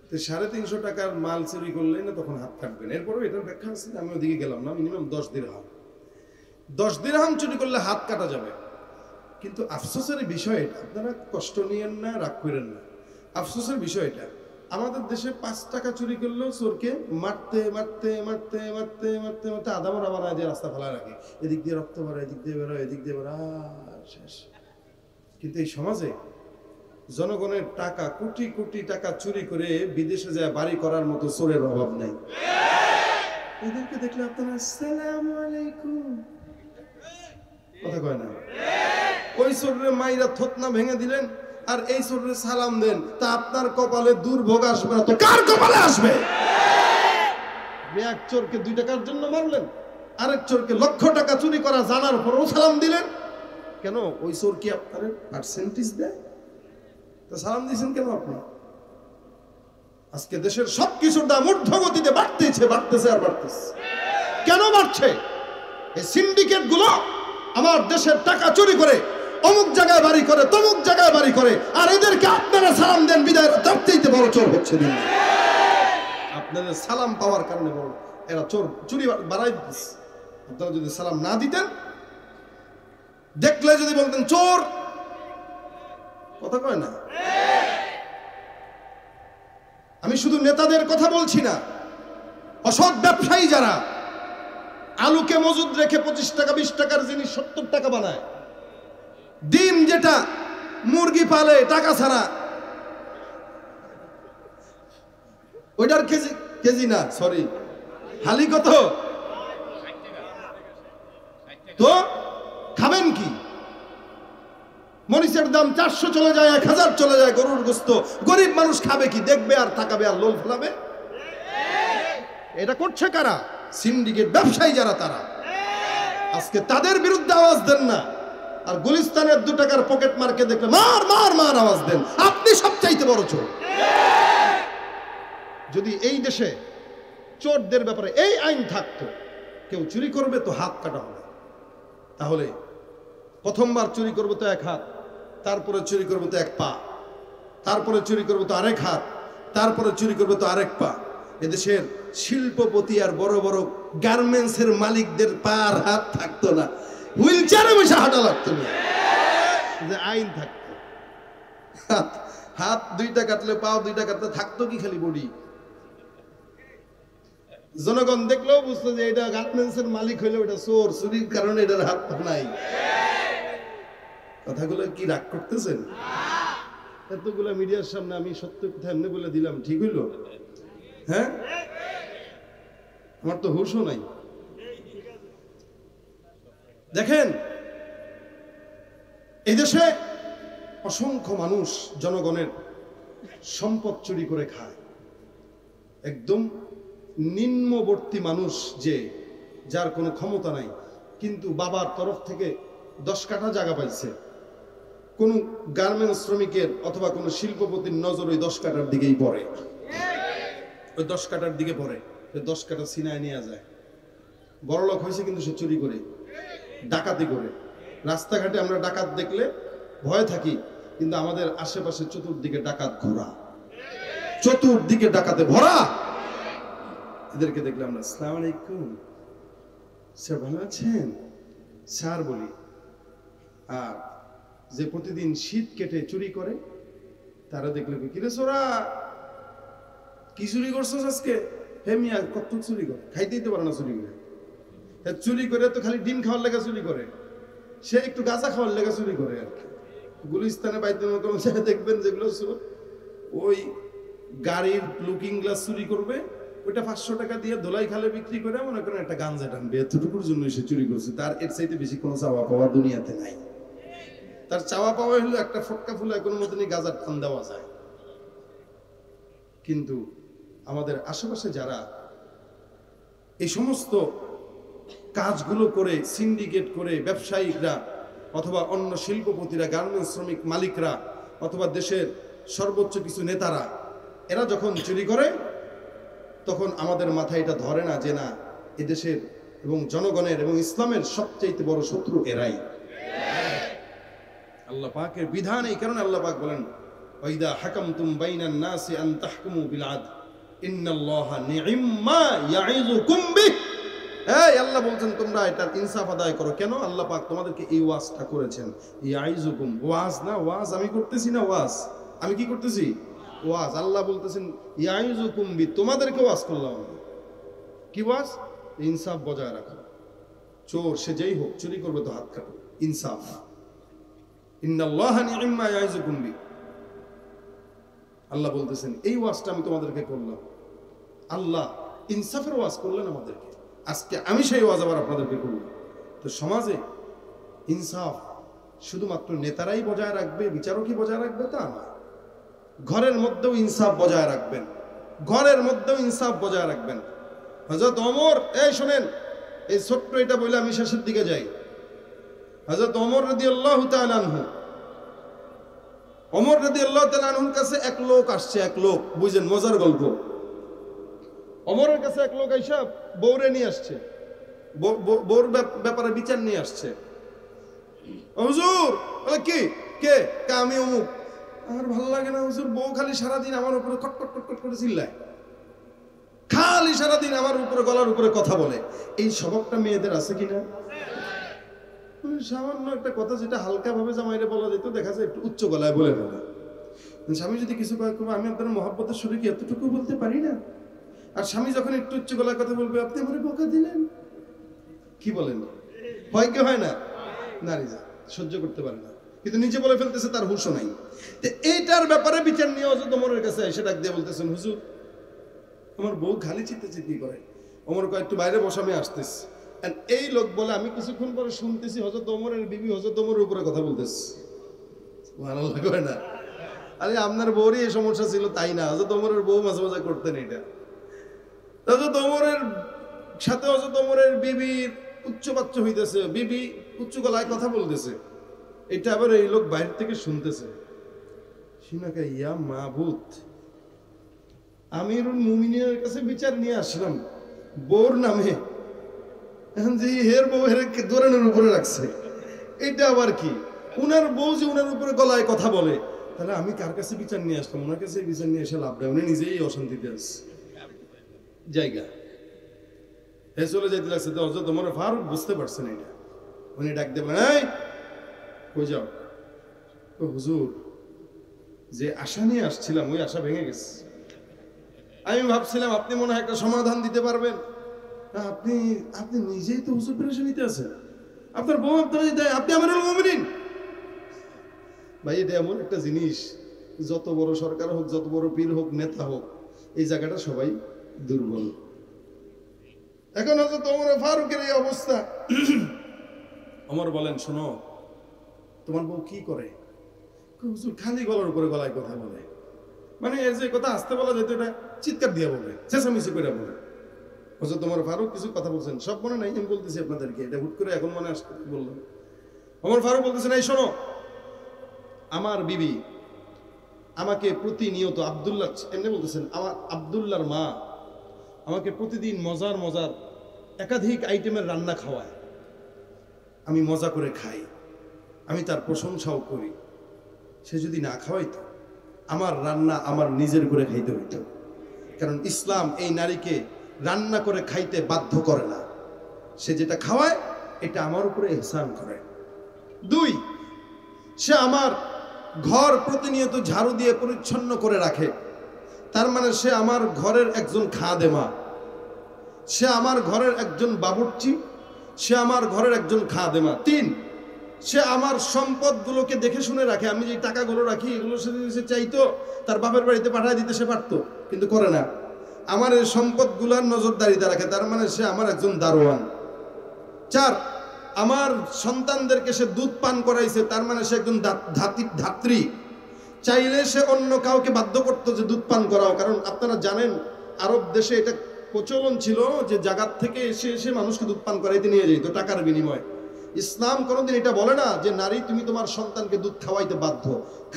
তো 350 টাকার মাল চুরি করলেই না তখন হাত কাটবেন। এরপরেও এটার ব্যাখ্যা আছে, আমি ওদিকে গেলাম না। মিনিমাম 10 দিরহাম, 10 দিরহাম চুরি করলে হাত কাটা যাবে। কিন্তু আফসোসের বিষয় এটা, আপনারা কষ্ট নিয়েন না, রাগ করেন না, আফসোসের বিষয় এটা, আমাদের দেশে 5 টাকা চুরি করলেও চোরকে মারতে মারতে মারতে মারতে মারতে মারতে আধা মরা বানায় দিয়ে রাস্তা ফেলা রাখে। এদিক দিয়ে রক্ত বেরোয়, এদিক দিয়ে বেরোয়, এদিক দিয়ে বেরোয়, শেষ। কিন্তু এই সমাজে জনগণের টাকা, কোটি কোটি টাকা চুরি করে বিদেশে যায় বাড়ি করার মতো চোরের অভাব নাই। এদেরকে দেখলে আপনারা আসসালামু আলাইকুম কথা কয় না? ওই চোরের মাইরা থতনা ভেঙে দিলেন আর এই চোরের সালাম দেন, তা আপনার কপালে দুর্ভোগ আসবে না তো কার কপালে আসবে? এক চোরকে 2 টাকার জন্য মারলেন, আরেক চোরকে লক্ষ টাকা চুরি করা জানার পরও সালাম দিলেন কেন? ওই চোর কি আপনার পার্সেন্টেজ দেয়? তো সালাম দিয়েছেন কেন আপনি? আজকে দেশের সবকিছুর দাম ঊর্ধ্বগতিতে বাড়তেছে আর বাড়তেছে। কেন বাড়ছে? এই সিন্ডিকেট গুলো আমার দেশের টাকা চুরি করে অমুক জায়গায় বাড়ি করে, তমুক জায়গায় বাড়ি করে, আর এদেরকে আপনারা সালাম দেন বিদায়, তার চাইতে বড় চোর হচ্ছে দিন। আপনাদের সালাম পাওয়ার কারণে বড় এরা চোর চুরি বাড়াই দিচ্ছে। আপনারা যদি সালাম না দিতেন, দেখলে যদি বলতেন চোর, কথা কয় না? আমি শুধু নেতাদের কথা বলছি না, অসৎ ব্যবসায়ী যারা আলুকে মজুদ রেখে 25 টাকা 20 টাকার জিনিস 70 টাকা বানায়, ডিম যেটা মুরগি পালে টাকা ছাড়া, ওইটার কেজি না, সরি, হালি কত? তো খাবেন কি? মরিচের দাম 400 চলে যায়, 1000 চলে যায়, গরুর গোস্ত, গরিব মানুষ খাবে কি? দেখবে আর তাকাবে আর লোল ফেলাবে। এটা করছে কারা? সিন্ডিকেট ব্যবসায়ী যারা, তারা। আজকে তাদের বিরুদ্ধে আওয়াজ দেন না, আর গুলিস্তানের 2 টাকার পকেট মার্কে দেখলে মার মার মার আওয়াজ দেন। আপনি সবচাইতে বড় চোর। যদি এই দেশে চোরদের ব্যাপারে এই আইন থাকতো, কেউ চুরি করবে তো হাত কাটা হবে, তাহলে প্রথমবার চুরি করবো তো 1 হাত, তারপরে চুরি করবো তো 1 পা, তারপরে চুরি করবো তো আরেক হাত, তারপরে চুরি করবো তো আরেক পা। এদেশের শিল্পপতি আর বড় বড় গার্মেন্টসের মালিকদের পা আর হাত থাকতো না, হুইল চেয়ারে বসে হাঁটা লাগতো না, যে আইন থাকতো। হাত 2টা কাটলে পাও 2টা কাটলে থাকতো কি খালি বডি? জনগণ দেখলেও বুঝতো যে এটা গার্মেন্টসের মালিক হইলে ওটা চোর, চুরির কারণে এটার হাত পা নাই। কথাগুলো কি রাগ করতেছেন? এতগুলা মিডিয়ার সামনে আমি সত্য কথা এমনি বলে দিলাম, ঠিক হইল? হ্যাঁ, আমার তো হুঁশও নাই। দেখেন, এদেশে অসংখ্য মানুষ জনগণের সম্পদ চুরি করে খায়। একদম নিম্নবর্তী মানুষ, যে যার কোনো ক্ষমতা নাই, কিন্তু বাবার তরফ থেকে 10 কাঠা জায়গা পাইছে, কোন গার্মেন্টস শ্রমিকের অথবা কোন শিল্পপতির নজর ওই 10 কাঠার দিকেই পড়ে, ওই 10 কাঠার দিকে পড়ে। 10 কাঠা ছিনায় নিয়ে যায়। বড়লোক হয়েছে কিন্তু সে চুরি করে, ডাকাতি করে। রাস্তাঘাটে আমরা ডাকাত দেখলে ভয় থাকি, কিন্তু আমাদের আশেপাশে চতুর্দিকে ডাকাত ঘোরা, চতুর্দিকে ডাকাতে ভরা। এদেরকে দেখলে আমরা আসসালামু আলাইকুম স্যার, ভালো আছেন স্যার বলি। আর যে প্রতিদিন শীত কেটে চুরি করে, তারা দেখলে কিরে সোরা কি চুরি করছস আজকে? হে মিয়া, কত চুরি করে? খাইতেই তো পারে না চুরি করে। চুরি করে তো খালি ডিম খাওয়ার লেগে চুরি করে, সে একটু গাঁজা খাওয়ার লেগে চুরি করে আর কি। গুলিস্তানে বাইতুল মোকাররমে দেখবেন যেগুলো ওই গাড়ির লুকিং গ্লাস চুরি করবে, ওইটা 500 টাকা দিয়ে ধোলাই খালে বিক্রি করে মনে করেন একটা গাঞ্জা টানবে, এতটুকুর জন্য সে চুরি করছে। তার এর চাইতে বেশি কোনো চাওয়া পাওয়া দুনিয়াতে নাই। তার চাওয়া পাওয়া হলো একটা ফটকা ফুলে কোনো মতনই গাঁজার টান দেওয়া যায়। কিন্তু আমাদের আশেপাশে যারা এই সমস্ত কাজগুলো করে, সিন্ডিকেট করে ব্যবসায়িকরা অথবা অন্য শিল্পপতিরা, গার্মেন্টস শ্রমিক মালিকরা অথবা দেশের সর্বোচ্চ কিছু নেতারা, এরা যখন চুরি করে, তখন আমাদের মাথায় এটা ধরে না যে না, এদেশের এবং জনগণের এবং ইসলামের সবচেয়ে বড় শত্রু এরাই। আল্লাহ পাকের বিধান, এই কারণে আল্লাহ পাক বলেন, ওয়াইদা হাকামতুম বাইনান নাসি আন তাহকুমু বিল আদল ইন্নাল্লাহা নি'ম্মা ইয়াইযুকুম বিহ। এই আল্লাহ বলছেন তোমরা এটার ইনসাফ আদায় করো। কেন? আল্লাহ পাক তোমাদেরকে এই ওয়াজটা করেছেন। ইয়াইযুকুম, ওয়াজ না, ওয়াজ আমি করতেছি না, ওয়াজ আমি কি করতেছি? ওয়াজ। আল্লাহ বলতেছেন ইয়াইযুকুম বি, তোমাদেরকে ওয়াজ করলাম আমি। কি ওয়াজ? ইনসাফ বজায় রাখো। চোর সে যেই হোক, চুরি করবে তো হাত কাটো, ইনসাফ। ইন্নাল্লাহা নি'ম্মা ইয়াইযুকুম বি। আল্লাহ বলতেছেন এই ওয়াজটা আমি তোমাদেরকে করলাম, আল্লাহ ইনসাফের ওয়াজ করলেন আমাদেরকে, আজকে আমি সেই ওয়াজ আবার আপনাদেরকে করলাম। তো সমাজে ইনসাফ শুধুমাত্র নেতারাই বজায় রাখবে, বিচারকই বজায় রাখবে তা না, ঘরের মধ্যেও ইনসাফ বজায় রাখবেন, ঘরের মধ্যেও ইনসাফ বজায় রাখবেন। হযরত ওমর, এই শোনেন, এই ছোট্ট এটা বলে আমি শেষের দিকে যাই। হযরত ওমর রাদিয়াল্লাহু তাআলা আনহু, ওমর রাদিয়াল্লাহু তাআলা আনহুর কাছে এক লোক আসছে, এক লোক, বুঝেন মজার গল্প। ওমরের কাছে এক লোক আইসা বউরে নিয়ে আসছে, বউর ব্যাপারে বিচার নিয়ে আসছে। হুজুর বলে কি কে? আমি অমুক। আমার ভালো লাগে না হুজুর, বউ খালি সারাদিন আমার উপরে কটকট কটকট করে চিল্লায়, খালি সারাদিন আমার উপরে গলার উপরে কথা বলে। এই স্বভাবটা মেয়েদের আছে কিনা? সামান্য একটা কথা যেটা হালকা ভাবে জামাইরে বলা যেত, দেখা যায় একটু উচ্চ গলায় বলে ফেলে। স্বামী যদি কিছু কয়, আমি আপনার মহাব্বতের শুরু কি এতটুকু বলতে পারি না? আর স্বামী যখন একটু উচ্চ গলায় কথা বলবে, আপনি আমার বকা দিলেন, কি বলেন? হয় কি হয় না? নারী সহ্য করতে পারে না, কিন্তু নিজে বলে ফেলতেছে, তার হুঁশও নাই। তো এইটার ব্যাপারে বিচার নিয়ে হযরত ওমরের কাছে এসে ডাক দিয়ে বলতেছেন, হুজুর আমার বউ খালি চিৎকার করে। ওমর কয় একটু বাইরে বসে, আমি আসতেছি। এই লোক বলে আমি কিছুক্ষণ পরে শুনতেছি হযরত ওমরের বিবি হযরত ওমরের উপরে কথা বলতেছে। ভালো লাগে না? আরে আপনার বউরই এই সমস্যা ছিল তাই না? হযরত ওমরের বউ মাঝে মাঝে করতেন এটা। হযরত ওমরের সাথে হযরত ওমরের বিবির উচ্চবাচ্য হইতেছে, বিবি উচ্চ গলায় কথা বলতেছে। এটা আবার এই লোক বাইরে থেকে শুনতেছে। শুনাকে ইয়া মাবুদ, আমিরুল মুমিনের কাছে বিচার নিয়ে আসলাম বউর নামে, এখন যে হের বউ হের দোরানের উপরে রাখছে, এটা আবার কি? উনার বউ যে উনার উপরে গলায় কথা বলে, তাহলে আমি কার কাছে বিচার নিয়ে আসলাম? ওনার কাছে বিচার নিয়ে এসে লাভ নেই, উনি নিজেই অশান্তিতে আছে জায়গা। এ চলে যাইতে লাগছে তো হযরত ওমর ফারুক বুঝতে পারছেন এটা। উনি ডাক দেবেন, এই কই যাও? ও হুজুর, যে আশা নিয়ে আসছিলাম ওই আশা ভেঙে গেছে। আমি ভাবছিলাম আপনি মনে হয় একটা সমাধান দিতে পারবেন। আপনি আপনি নিজেই তো হুজুর পেরেশানিতে আছেন, আপনার বউ আপনার দেয়, আপনি আমিরুল মুমিনিন। ভাই এটা এমন একটা জিনিস, যত বড় সরকার হোক, যত বড় পীর হোক, নেতা হোক, এই জায়গাটা সবাই দুর্বল। এখন হযরত ওমর ফারুকের এই অবস্থা। ওমর বলেন, শোনো তোমার বউ কি করে? হুজুর খালি গলার উপরে গলায় কথা বলে, মানে এই যে কথা আসতে বলা যেত এটা চিৎকার দিয়ে বলে, চেঁচামেচি করে বলে। হযরত ওমর ফারুক কিছু কথা বলছেন, সব মনে নাই, আমি বলতেছি আপনাদেরকে, এটা হুট করে এখন মনে আসতে বললাম। ওমর ফারুক বলতেছেন, এই শোনো, আমার বিবি আমাকে প্রতিনিয়ত, আব্দুল্লাহ এমনি বলতেছেন, আমার আব্দুল্লাহর মা আমাকে প্রতিদিন মজার মজার একাধিক আইটেমের রান্না খাওয়ায়, আমি মজা করে খাই, আমি তার প্রশংসাও করি। সে যদি না খাওয়াইতো, আমার রান্না আমার নিজের করে খাইতে হইতো, কারণ ইসলাম এই নারীকে রান্না করে খাইতে বাধ্য করে না। সে যেটা খাওয়ায় এটা আমার উপরে ইহসান করে। 2, সে আমার ঘর প্রতিনিয়ত ঝাড়ু দিয়ে পরিচ্ছন্ন করে রাখে, তার মানে সে আমার ঘরের একজন খাদেমা, সে আমার ঘরের একজন বাবুর্চি, সে আমার ঘরের একজন খাদেমা। 3, সে আমার সম্পদগুলোকে দেখে শুনে রাখে। আমি যে টাকাগুলো রাখি এগুলো সে চাইতো তার বাপের বাড়িতে পাঠিয়ে দিতে, সে পারতো কিন্তু করে না। আমার এই সম্পদগুলোর নজরদারিতে রাখে, তার মানে সে আমার একজন দারোয়ান। 4, আমার সন্তানদেরকে সে দুধ পান করাইছে, তার মানে সে একজন ধাত্রী। চাইলে সে অন্য কাউকে বাধ্য করতো যে দুধ পান করাও, কারণ আপনারা জানেন আরব দেশে এটা প্রচলন ছিল যে জায়গার থেকে এসে এসে মানুষকে দুধ পান করাইতে নিয়ে যেত টাকার বিনিময়ে। ইসলাম কোনোদিন এটা বলে না যে নারী তুমি তোমার সন্তানকে দুধ খাওয়াইতে বাধ্য,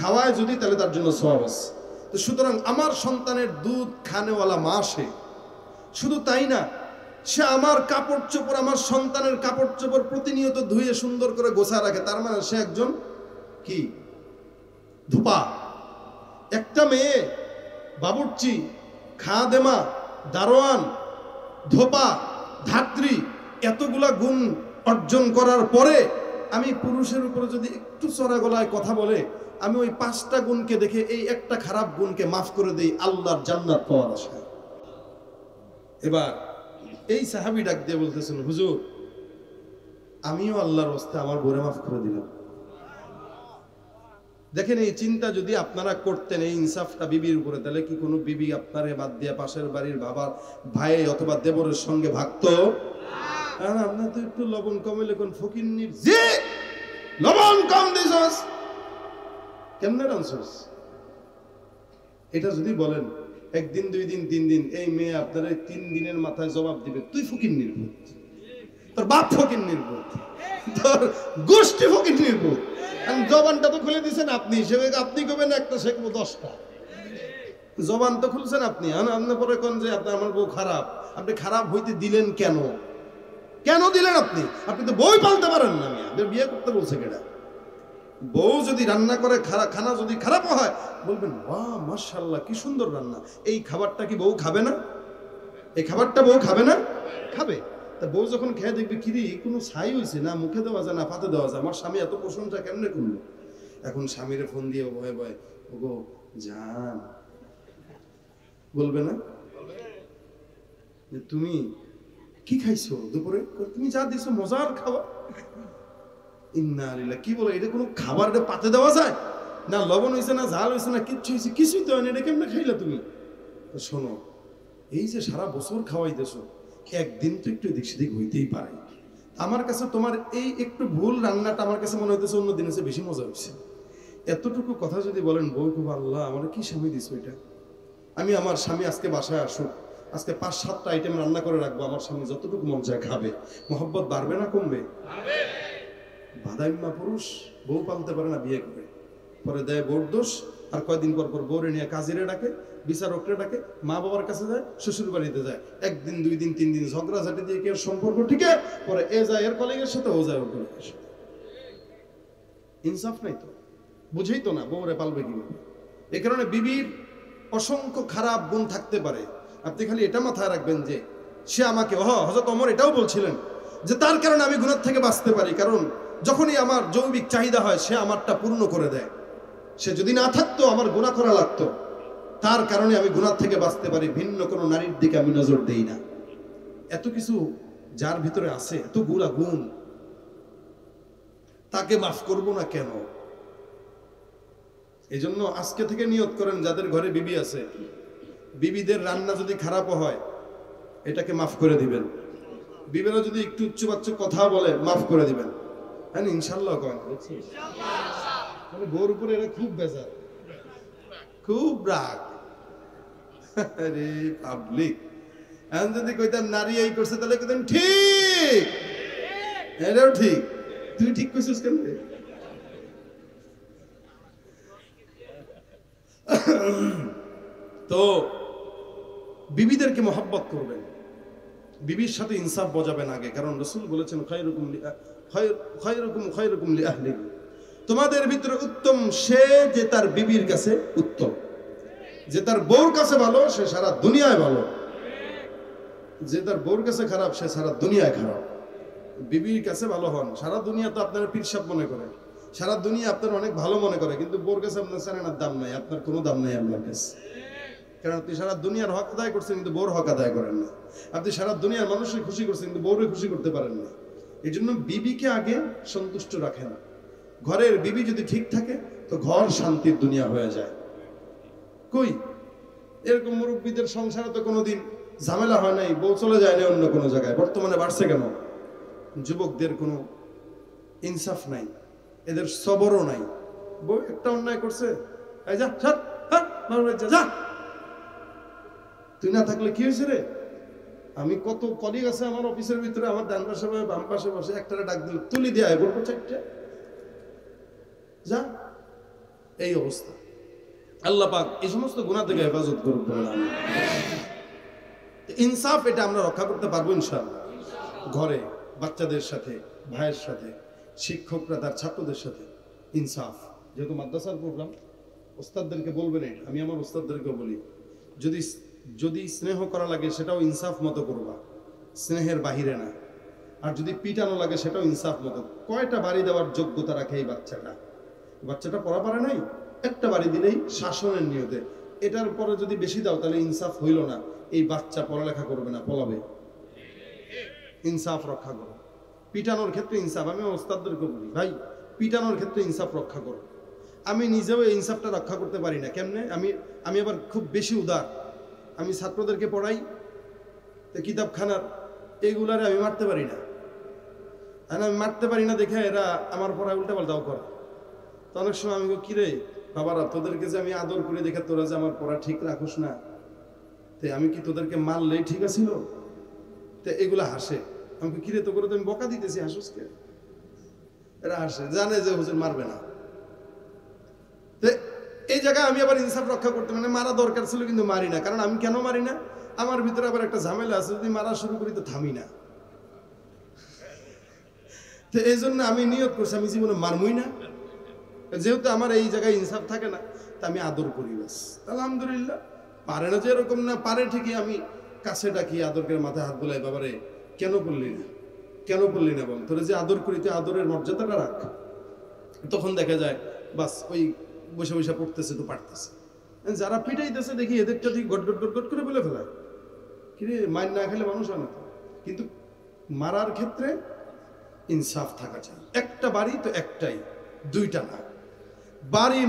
খাওয়ায় যদি তাহলে তার জন্য সওয়াব আছে। তো সুতরাং আমার সন্তানের দুধ খানেওয়ালা মা সে। শুধু তাই না, সে আমার কাপড় চোপড়, আমার সন্তানের কাপড় চোপড় প্রতিনিয়ত ধুয়ে সুন্দর করে গোছায় রাখে, তার মানে সে একজন কি ধোপা। একটা মেয়ে বাবুর্চি, খাদেমা, দারোয়ান, ধোপা, ধাত্রী, এতগুলা গুণ অর্জন করার পরে আমি পুরুষের উপরে যদি একটু চড়া গলায় কথা বলে, আমি ওই 5টা গুণকে দেখে এই একটা খারাপ গুণকে মাফ করে দেই আল্লাহর জান্নাত পাওয়ার আশায়। এবার এই সাহাবী ডাক দিয়ে বলতেছেন, হুজুর আমিও আল্লাহর রাস্তায় আমার বউরে মাফ করে দিলাম। দেখেন এই চিন্তা যদি আপনারা করতেন এই ইনসাফটা বিবির উপরে, তাহলে কি কোনো বিবি আপনারে বাদ দিয়ে পাশের বাড়ির বাবার ভাই অথবা দেবরের সঙ্গে ভাগতো? আর আপনার তো একটু লবণ কমে কোন ফকিন্নির যে লবণ কম দিছস কেমনে রানছস, এটা যদি বলেন একদিন 2 দিন 3 দিন এই মেয়ে আপনার 3 দিনের মাথায় জবাব দিবে তুই ফকিন্নির ভূত, তোর বাপ ফকিন্নির ভূত, তোর গোষ্ঠী ফকিন্নির ভূত। জবানটা তো খুলে দিয়েছেন আপনি, হিসেবে আপনি কবেন একটা শেখবো 10টা। জবান তো খুলছেন আপনি, আপনি পরে কোন যে আপনার আমার বউ খারাপ, আপনি খারাপ হইতে দিলেন কেন? কেন দিলেন আপনি? আপনি তো বই পালতে পারেন না, আমি বিয়ে করতে বলছে কেডা? বউ যদি রান্না করে খানা যদি খারাপ হয় বলবেন বাহ মাশাআল্লাহ কি সুন্দর রান্না, এই খাবারটা কি বউ খাবে না? এই খাবারটা বউ খাবে না? খাবে। তা বউ যখন খেয়ে দেখবে কিরি কোনো ছাই হয়েছে না, মুখে দেওয়া যায় না পাতে দেওয়া যায়, আমার স্বামী এত প্রশংসা কেমনে করলো? এখন স্বামীরে ফোন দিয়ে ভয়ে ভয়ে ওগো জান বলবে না তুমি কি খাইছো দুপুরে? তুমি যা দিছো মজার খাবার। ইন্না লিল্লাহ, কি বলে এটা কোনো খাবার পাতে দেওয়া যায় না? লবণ হয়েছে না, ঝাল হয়েছে না, কিচ্ছু হয়েছে, কিছুই তো হয় না, এটা কেমনে খাইলা তুমি? শোনো, এই যে সারা বছর খাওয়াইতেছো, একদিন তো একটু এদিক সেদিক হইতেই পারে। আমার কাছে তোমার এই একটু ভুল রান্নাটা আমার কাছে মনে হইতেছে অন্য দিনের চেয়ে বেশি মজা হচ্ছে। এতটুকু কথা যদি বলেন বউ খুব আল্লাহ আমার কি স্বামী দিছো এটা, আমি আমার স্বামী আজকে বাসায় আসুক, আজকে 5-7টা আইটেম রান্না করে রাখবো, আমার স্বামী যতটুকু মন চায় খাবে, মহব্বত বাড়বে না কমবে? বাদাইম্মা পুরুষ বউ পালতে পারে না বিয়ে করে, পরে দেয় বউর দোষ, আর কয়দিন পর পর বউরে নিয়ে কাজিরে ডাকে, বিচারকরে ডাকে, মা বাবার কাছে যায়, শ্বশুর বাড়িতে যায়, 1 দিন 2 দিন 3 দিন ঝগড়াঝাটি দিয়ে কি আর সম্পর্ক ঠিক আছে? পরে এ যায় এর কলিগের সাথে, ও যায় ওর কলিগের সাথে। ইনসাফ নাই তো, বুঝেই তো না বউরে পালবে কিভাবে। এই কারণে বিবির অসংখ্য খারাপ গুণ থাকতে পারে, আপনি খালি এটা মাথায় রাখবেন যে সে আমাকে, হযরত ওমর এটাও বলছিলেন যে তার কারণে আমি গুনাহ থেকে বাঁচতে পারি, কারণ যখনই আমার যৌবিক চাহিদা হয় সে আমারটা পূর্ণ করে দেয়। সে যদি না থাকতো আমার গুনাহ করা লাগতো, তার কারণে আমি গুনাহ থেকে বাঁচতে পারি, ভিন্ন কোনো নারীর দিকে আমি নজর দেই না। এত কিছু যার ভিতরে আছে, এত গুণ, তাকে মাফ করব না কেন? এই জন্য আজকে থেকে নিয়ত করেন যাদের ঘরে বিবি আছে, বিবিদের রান্না যদি খারাপও হয় এটাকে মাফ করে দিবেন। বিবিরা যদি একটু উচ্চবাচ্য কথা বলে মাফ করে দিবেন। হ্যাঁ ইনশাল্লাহ করেন, মানে বউর উপরে এরা খুব বেজার, খুব রাগ। আরে পাবলিক এখন যদি কইতাম নারী এই করছে তাহলে কইতেন ঠিক, এটাও ঠিক, তুই ঠিক করছিস কেন? তো বিবিদেরকে মহব্বত করবেন, বিবির সাথে ইনসাফ বজাবেন আগে, কারণ রাসূল বলেছেন খায়রুকুম লিআহলিহি, তোমাদের ভিতরে উত্তম সে যে তার বিবির কাছে উত্তম, যে তার বউর কাছে ভালো সে সারা দুনিয়ায় ভালো, যে তার বউর কাছে খারাপ সে সারা দুনিয়ায় খারাপ। বিবির কাছে ভালো হন, সারা দুনিয়া তো আপনার পীরসাব মনে করে, সারা দুনিয়া আপনার অনেক ভালো মনে করে, কিন্তু বউর কাছে আপনার সারানার দাম নাই, আপনার কোনো দাম নাই আল্লাহর কাছে। কারণ আপনি সারা দুনিয়ার হক আদায় করছেন কিন্তু বউর হক আদায় করেন না, আপনি সারা দুনিয়ার মানুষকে খুশি করছেন কিন্তু বউরে খুশি করতে পারেন না। এই জন্য বিবিকে আগে সন্তুষ্ট রাখেন। ঘরের বিবি যদি ঠিক থাকে তো ঘর শান্তির দুনিয়া হয়ে যায়। কই এরকম মুরব্বীদের সংসারে তো কোনোদিন ঝামেলা হয় নাই, বউ চলে যায় না অন্য কোনো জায়গায়। বর্তমানে বাড়ছে কেন? যুবকদের কোনো ইনসাফ নাই, এদের সবরও নাই। বউ একটা অন্যায় করছে, এই যা যা, তুই না থাকলে কি হয়েছে রে? আমি কত কলিগ আছে আমার অফিসের ভিতরে, আমার ডান পাশে বাম পাশে বসে, একটারে ডাক দিল তুলি দেয় বলবো 4টে যা, এই অবস্থা। আল্লাহ পাক এই সমস্ত গুনাহ থেকে হেফাজত করুন। ইনসাফ এটা আমরা রক্ষা করতে পারবো ইনশাআল্লাহ। ঘরে বাচ্চাদের সাথে, ভাইয়ের সাথে, শিক্ষকরা তার ছাত্রদের সাথে ইনসাফ। যেহেতু মাদ্রাসার প্রোগ্রাম, ওস্তাদদেরকে বলবেন, আমি আমার ওস্তাদদেরকে বলি, যদি স্নেহ করা লাগে সেটাও ইনসাফ মতো করবা, স্নেহের বাহিরে না। আর যদি পিটানো লাগে সেটাও ইনসাফ মতো। কয়টা বাড়ি দেওয়ার যোগ্যতা রাখে এই বাচ্চাটা পড়া পারে নাই, একটা বাড়ি দিলেই শাসনের নিয়তে। এটার পরে যদি বেশি দাও তাহলে ইনসাফ হইল না, এই বাচ্চা পড়ালেখা করবে না, পলাবে। ইনসাফ রক্ষা করো। পিটানোর ক্ষেত্রে ইনসাফ, আমি ওস্তাদদেরকে বলি ভাই পিটানোর ক্ষেত্রে ইনসাফ রক্ষা করো। আমি নিজেও এই ইনসাফটা রক্ষা করতে পারি না। কেমনে? আমি আবার খুব বেশি উদার। আমি ছাত্রদেরকে পড়াই, তো কিতাবখানার এইগুলারে আমি মারতে পারি না। আমি মারতে পারি না দেখে এরা আমার পড়ায় উল্টা পাল্টাও করে। তো অনেক সময় আমি কিরে বাবারা, তোদেরকে যে আমি আদর করে দেখে তোরা যে আমার পড়া ঠিক রাখোস না, তো আমি কি তোদেরকে মারলেই ঠিক আছিল? তো এগুলা হাসে। আমি কিরে তো করে তো আমি বকা দিতেছি, হাসুসকে? এরা হাসে, জানে যে হুজুর মারবে না। তো এই জায়গায় আমি আবার ইনসাফ রক্ষা করতে, মানে মারা দরকার ছিল কিন্তু মারি না। কারণ আমি কেন মারি না? আমার ভিতরে আবার একটা ঝামেলা আছে, যদি মারা শুরু করি তো থামি না। তো এই জন্য আমি নিয়ত করছি আমি জীবনে মারমই না। যেহেতু আমার এই জায়গায় ইনসাফ থাকে না, তা আমি আদর করি বাস। আলহামদুলিল্লাহ। পারে না যে এরকম না, পারে ঠিকই। আমি কাছে ডাকি, আদর করে মাথায় হাত বোলাই, বাবারে কেন বললি না, কেন বললি না বল, তোরা যে আদর করি, তুই আদরের মর্যাদাটা রাখ। তখন দেখা যায় বাস ওই বসে বসে পড়তেছে তো পারতেছে। যারা পিটাইতেছে দেখি এদেরটা ঠিক গট গট গট গট করে বলে ফেলায়, কিরে মার না খেলে মানুষ হয় না তো। কিন্তু মারার ক্ষেত্রে ইনসাফ থাকা চাই। একটা বাড়ি তো একটাই, দুইটা না। বাড়ি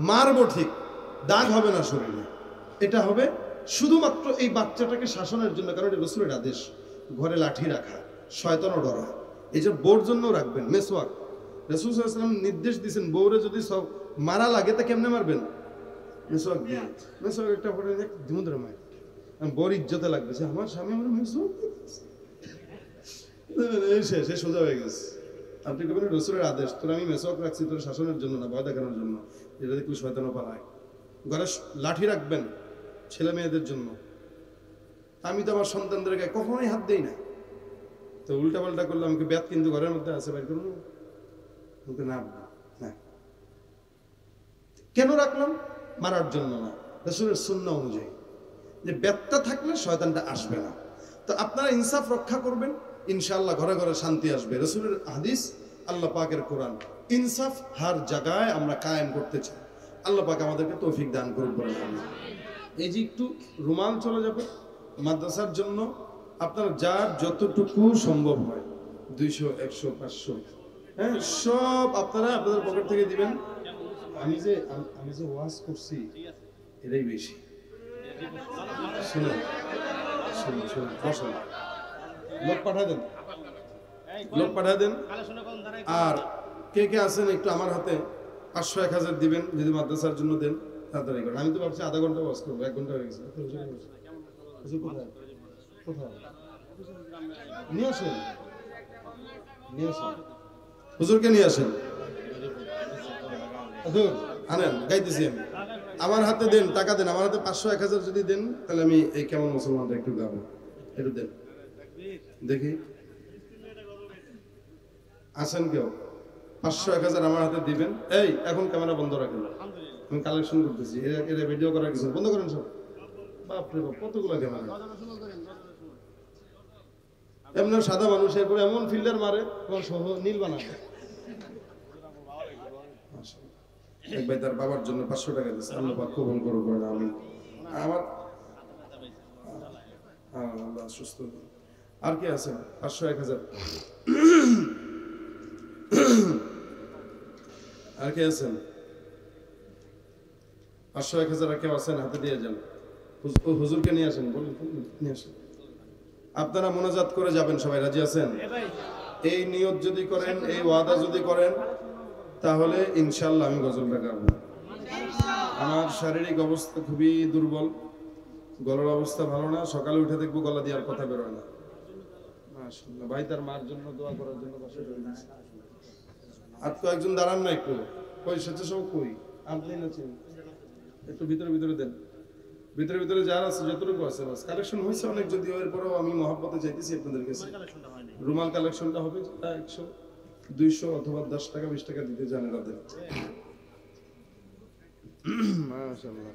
মারবো ঠিক, দাগ হবে না শরীরে। এটা হবে শুধুমাত্র এই বাচ্চাটাকে শাসনের জন্য, কারণ এটা রাসূলের আদেশ। ঘরে লাঠি রাখা, শয়তানও ডরা। এই যে বউর জন্য রাখবেন মেসওয়াক। রাসূল সাল্লাল্লাহু আলাইহি ওয়াসাল্লাম নির্দেশ দিয়েছেন, বউরে যদি সব মারা লাগে তা কেমনে মারবেন? মেসওয়াক দিয়ে। মেসওয়াক একটা পরে দিমুদ্রে মায় বউর ইজ্জতে লাগবে যে আমার স্বামী আমার মেসওয়াক সে সোজা হয়ে গেছে। আপনি কেবল রাসূলের আদেশ, তোর আমি মেসওয়াক রাখছি তোর শাসনের জন্য না, ভয় দেখানোর জন্য। এটা দেখলে শয়তানও পালায়। ঘরে লাঠি রাখবেন ছেলে মেয়েদের জন্য। আমি তো আমার সন্তানদের গায়ে কখনোই হাত দেই না। তো উল্টা পাল্টা করলে আমাকে ব্যাত কিন্তু ঘরের মধ্যে আছে, বাইর করুন না। কেন রাখলাম? মারার জন্য না, রাসূলের সুন্নাহ অনুযায়ী। যে ব্যাতটা থাকলে শয়তানটা আসবে না। তো আপনারা ইনসাফ রক্ষা করবেন, ইনশাআল্লাহ ঘরে ঘরে শান্তি আসবে। রাসূলের হাদিস, আল্লাহ পাকের কোরআন। ইনসাফ হার জায়গায় আমরা কায়েম করতে চাই। আল্লাহ পাক আমাদেরকে তৌফিক দান করুন। এই যে একটু রুমাল চলে যাবে মাদ্রাসার জন্য, আপনার যার যতটুকু সম্ভব হয় 200, 100, 500, হ্যাঁ, সব আপনারা আপনাদের পকেট থেকে দিবেন। আমি যে ওয়াজ করছি এটাই বেশি। শুনুন, লোক পাঠা দেন। আর কে কে আছেন একটু আমার হাতে 500, 1000 দিবেন, যদি মাদ্রাসার জন্য দেন তাড়াতাড়ি করেন। আমি তো ভাবছি আধা ঘন্টা ওয়াজ করবো, 1 ঘন্টা হয়ে গেছে। কোথায় নিয়ে আসেন, হুজুরকে নিয়ে আসেন, আনেন, গাইতেছি আমি। আমার হাতে দেন, টাকা দেন, আমার হাতে 500, 1000 যদি দেন তাহলে আমি এই কেমন মুসলমানটা একটু গাবো। একটু দেন দেখি, আসেন কেউ? 500, 1000 আমার হাতে দিবেন। এই এখন ক্যামেরা বন্ধ রাখেন, আমি কালেকশন করতেছি। এরা ভিডিও করার কিছু বন্ধ করেন সব। বাপরে বাপ, কতগুলো ক্যামেরা। এমন সাদা মানুষ, এরপরে এমন ফিল্ডার মারে নীল বানায়। এক ভাই তার বাবার জন্য 500 টাকা দিচ্ছে, আল্লাহ পাক কবুল করুক। আমি আমার আল্লাহ সুস্থ। আর কি আছে? 500, 1000 আর কে আছেন? 500, 1000 আর কেউ আছেন? হাতে দিয়ে যান, হুজুরকে নিয়ে আসেন, বলুন নিয়ে আসেন। আপনারা মোনাজাত করে যাবেন, সবাই রাজি আছেন? এই নিয়ত যদি করেন, এই ওয়াদা যদি করেন, তাহলে ইনশাআল্লাহ আমি গজলটা গাবো। আমার শারীরিক অবস্থা খুবই দুর্বল, গলার অবস্থা ভালো না। সকালে উঠে দেখবো গলা দিয়ে আর কথা বেরোয় না। মাশাআল্লাহ। ভাই তার মার জন্য দোয়া করার জন্য পাশে রয়ে গেছে। আর তো একজন দাঁড়ান না একটু, কই স্বেচ্ছাসেবক কই? আপনি আছেন, একটু ভিতরে দেন। ভিতরে যারা আছে, যতটুকু আছে বাস। কালেকশন হয়েছে অনেক, যদিও এরপরেও আমি মহব্বতে চাইতেছি আপনাদের কাছে। রুমাল কালেকশনটা হবে 100, 200 অথবা 10 টাকা 20 টাকা দিতে জানে তাদের। মাশাআল্লাহ।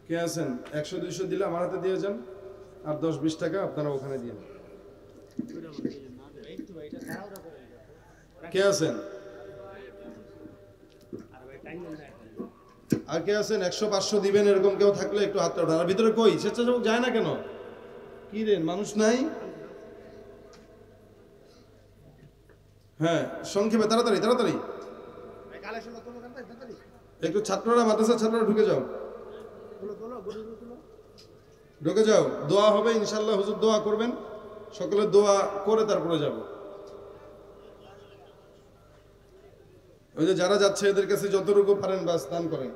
কে আছেন? 100, 200 দিলে আমার হাতে দিয়ে যান, আর 10, 20 টাকা আপনারা ওখানে দিয়ে। কে আছেন? আর কে আছেন? 100, 500 দিবেন, এরকম কেউ থাকলে একটু হাতটা ওঠান। আর ভিতরে কই স্বেচ্ছাসেবক যায় না কেন? কি রে, মানুষ নাই? হ্যাঁ, সংক্ষেপে তাড়াতাড়ি। একটু ছাত্ররা, মাদ্রাসার ছাত্ররা ঢুকে যাও, ঢুকে যাও। দোয়া হবে ইনশাআল্লাহ, হুজুর দোয়া করবেন, সকলে দোয়া করে তারপরে যাব। ওই যে যারা যাচ্ছে এদের কাছে যতটুকু পারেন বাস দান করেন।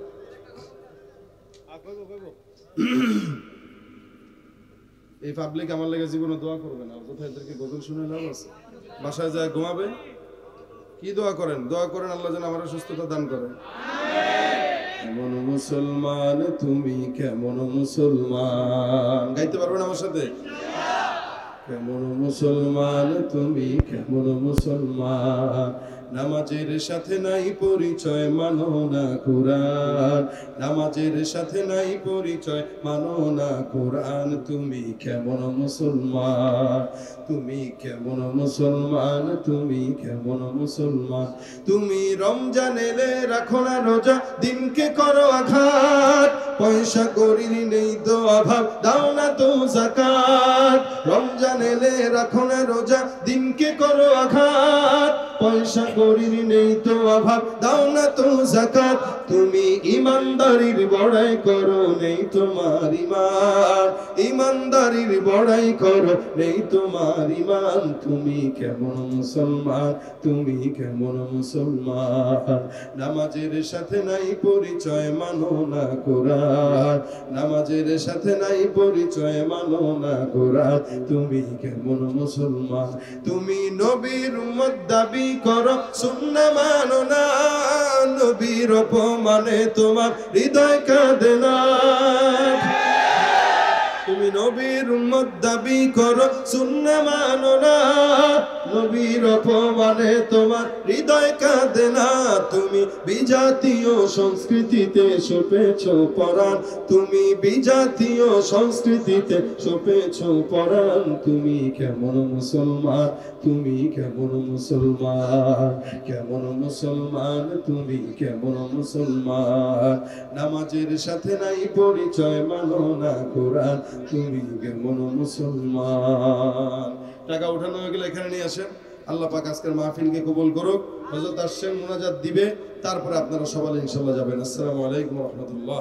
এই পাবলিক আমার লেগে জীবনে দোয়া করবে না, কোথায় এদেরকে গজল শুনে লাভ আছে? বাসায় যায় ঘুমাবে, কি দোয়া করেন? দোয়া করেন আল্লাহ যেন আমার সুস্থতা দান করেন। কেমন মুসলমান তুমি, কেমন মুসলমান, গাইতে পারবেন আমার সাথে? কেমন মুসলমান তুমি, কেমন মুসলমান, নামাজের সাথে নাই পরিচয়, মানো না কোরআন, নামাজের সাথে নাই পরিচয়, মানো না কোরআন। তুমি কেমন মুসলমান, তুমি কেমন মুসলমান, তুমি কেমন মুসলমান। তুমি রমজান এলে রাখো না রোজা, দিনকে করো আঘাত, পয়সা করির নেই তো অভাব, দাও না তো যাকাত। রমজান এলে রাখো না রোজা, দিনকে করো আঘাত, পয়সা করির নেই তো অভাব, দাও না তো যাকাত। তুমি ইমানদারির বড়াই করো, নেই তোমার ইমান, ইমানদারির বড়াই করো, নেই তোমার ইমান। তুমি কেমন মুসলমান, তুমি কেমন মুসলমান, নামাজের সাথে নাই পরিচয়, মানো না কোরআন, নামাজের সাথে নাই পরিচয়, মানো না কোরআন। তুমি কেমন মুসলমান, তুমি নবীর উম্মত দাবি করো, সুন্নাহ মানো না, নবীর অপমানে তোমার হৃদয় কাঁদে না। তুমি নবীর উম্মত দাবি করো, সুন্নাহ মানো না, নবীর অপমানে তোমার হৃদয় কাঁদে না। তুমি বিজাতীয় সংস্কৃতিতে সপেছ পরাণ, তুমি বিজাতীয় সংস্কৃতিতে সপেছ পরাণ। তুমি কেমন মুসলমান, তুমি কেমন মুসলমান, কেমন মুসলমান, তুমি কেমন মুসলমান, নামাজের সাথে নাই পরিচয়, মানো না কোরআন। তুমি কেমন মুসলমান। টাকা উঠানো হয়ে গেলে এখানে নিয়ে আসেন। আল্লাহ পাক আজকের মাহফিলকে কবুল করুক। হযরত আসছেন, মুনাজাত দিবে, তারপরে আপনারা সবাই ইনশাআল্লাহ যাবেন। আসসালামু আলাইকুম ওয়া রাহমাতুল্লাহ।